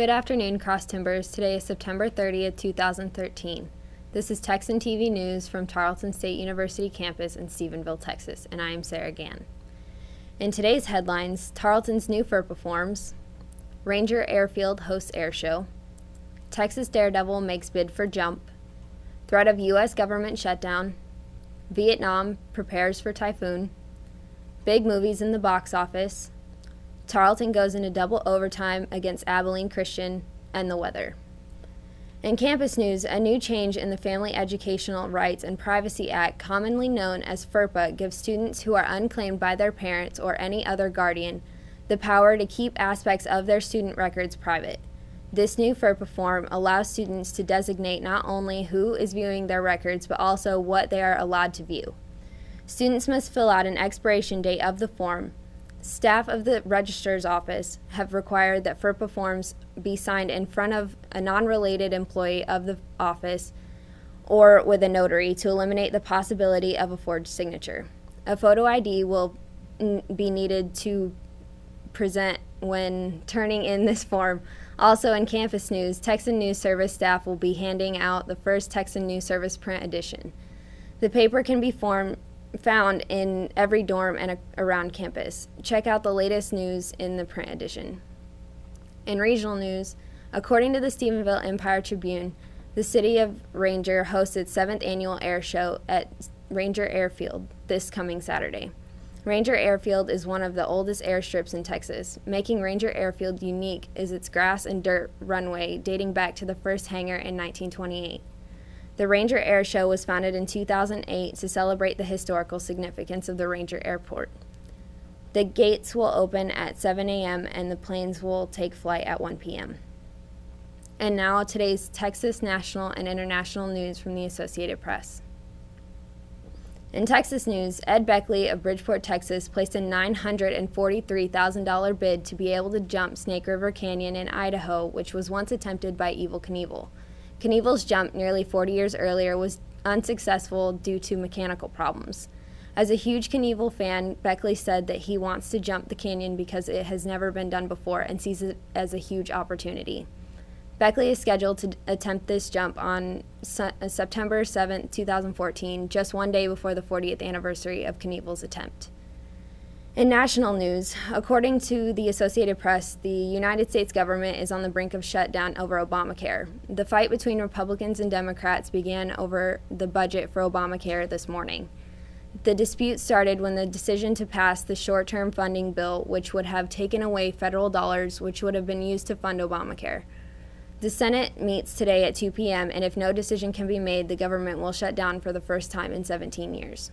Good afternoon, Cross Timbers. Today is September 30th, 2013. This is Texan TV News from Tarleton State University campus in Stephenville, Texas, and I am Sara Gann. In today's headlines, Tarleton's new FERPA forms, Ranger Airfield hosts air show, Texas Daredevil makes bid for jump, threat of U.S. government shutdown, Vietnam prepares for typhoon, big movies in the box office, Tarleton goes into double overtime against Abilene Christian, and the weather. In campus news, a new change in the Family Educational Rights and Privacy Act, commonly known as FERPA, gives students who are unclaimed by their parents or any other guardian the power to keep aspects of their student records private. This new FERPA form allows students to designate not only who is viewing their records, but also what they are allowed to view. Students must fill out an expiration date of the form. Staff of the registrar's office have required that FERPA forms be signed in front of a non-related employee of the office or with a notary to eliminate the possibility of a forged signature. A photo ID will be needed to present when turning in this form. Also in campus news, Texan News Service staff will be handing out the first Texan News Service print edition. The paper can be found in every dorm and around campus. Check out the latest news in the print edition. In regional news, according to the Stephenville Empire-Tribune, the city of Ranger hosts its 7th annual air show at Ranger Airfield this coming Saturday. Ranger Airfield is one of the oldest airstrips in Texas. Making Ranger Airfield unique is its grass and dirt runway dating back to the first hangar in 1928. The Ranger Air Show was founded in 2008 to celebrate the historical significance of the Ranger Airport. The gates will open at 7 a.m. and the planes will take flight at 1 p.m. And now today's Texas national and international news from the Associated Press. In Texas news, Ed Beckley of Bridgeport, Texas, placed a $943,000 bid to be able to jump Snake River Canyon in Idaho, which was once attempted by Evel Knievel. Knievel's jump nearly 40 years earlier was unsuccessful due to mechanical problems. As a huge Knievel fan, Beckley said that he wants to jump the canyon because it has never been done before and sees it as a huge opportunity. Beckley is scheduled to attempt this jump on September 7, 2014, just one day before the 40th anniversary of Knievel's attempt. In national news, according to the Associated Press, the United States government is on the brink of shutdown over Obamacare. The fight between Republicans and Democrats began over the budget for Obamacare this morning. The dispute started when the decision to pass the short-term funding bill, which would have taken away federal dollars which would have been used to fund Obamacare. The Senate meets today at 2 p.m., and if no decision can be made, the government will shut down for the first time in 17 years.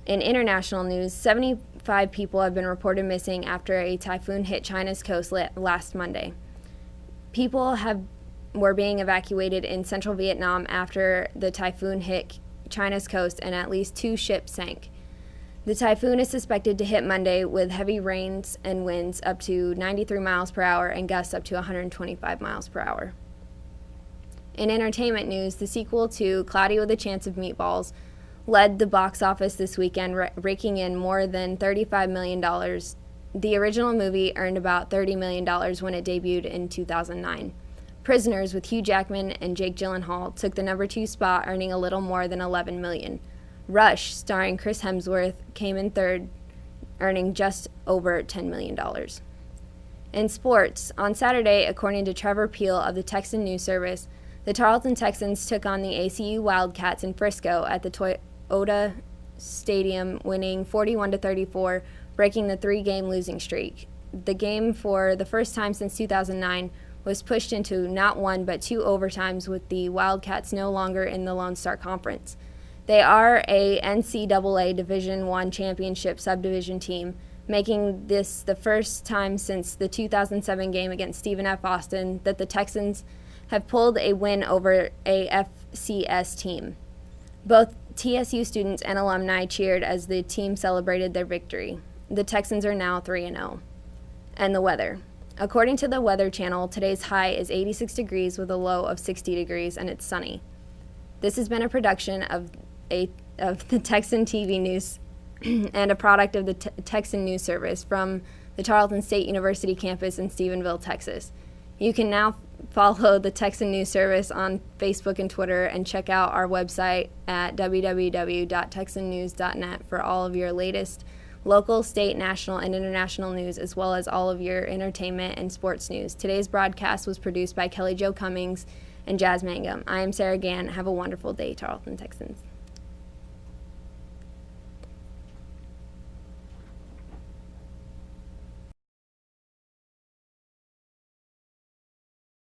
In international news, 75 people have been reported missing after a typhoon hit China's coast last Monday. People were being evacuated in central Vietnam after the typhoon hit China's coast and at least 2 ships sank. The typhoon is suspected to hit Monday with heavy rains and winds up to 93 miles per hour and gusts up to 125 miles per hour. In entertainment news, the sequel to Cloudy with a Chance of Meatballs led the box office this weekend, raking in more than $35 million. The original movie earned about $30 million when it debuted in 2009. Prisoners with Hugh Jackman and Jake Gyllenhaal took the number 2 spot, earning a little more than $11 million. Rush, starring Chris Hemsworth, came in third, earning just over $10 million. In sports, on Saturday, according to Trevor Peel of the Texan News Service, the Tarleton Texans took on the ACU Wildcats in Frisco at the Toyota Stadium, winning 41-34, breaking the 3-game losing streak. The game, for the first time since 2009, was pushed into not 1 but 2 overtimes, with the Wildcats no longer in the Lone Star Conference. They are a NCAA Division I championship subdivision team, making this the first time since the 2007 game against Stephen F. Austin that the Texans have pulled a win over a FCS team. Both TSU students and alumni cheered as the team celebrated their victory. The Texans are now 3-0. And the weather. According to the Weather Channel, today's high is 86 degrees with a low of 60 degrees, and it's sunny. This has been a production of the Texan TV News and a product of the Texan News Service from the Tarleton State University campus in Stephenville, Texas. You can now follow the Texan News Service on Facebook and Twitter, and check out our website at www.texannews.net for all of your latest local, state, national, and international news, as well as all of your entertainment and sports news. Today's broadcast was produced by Kelly Jo Cummings and Jazz Mangum. I am Sara Gann. Have a wonderful day, Tarleton Texans.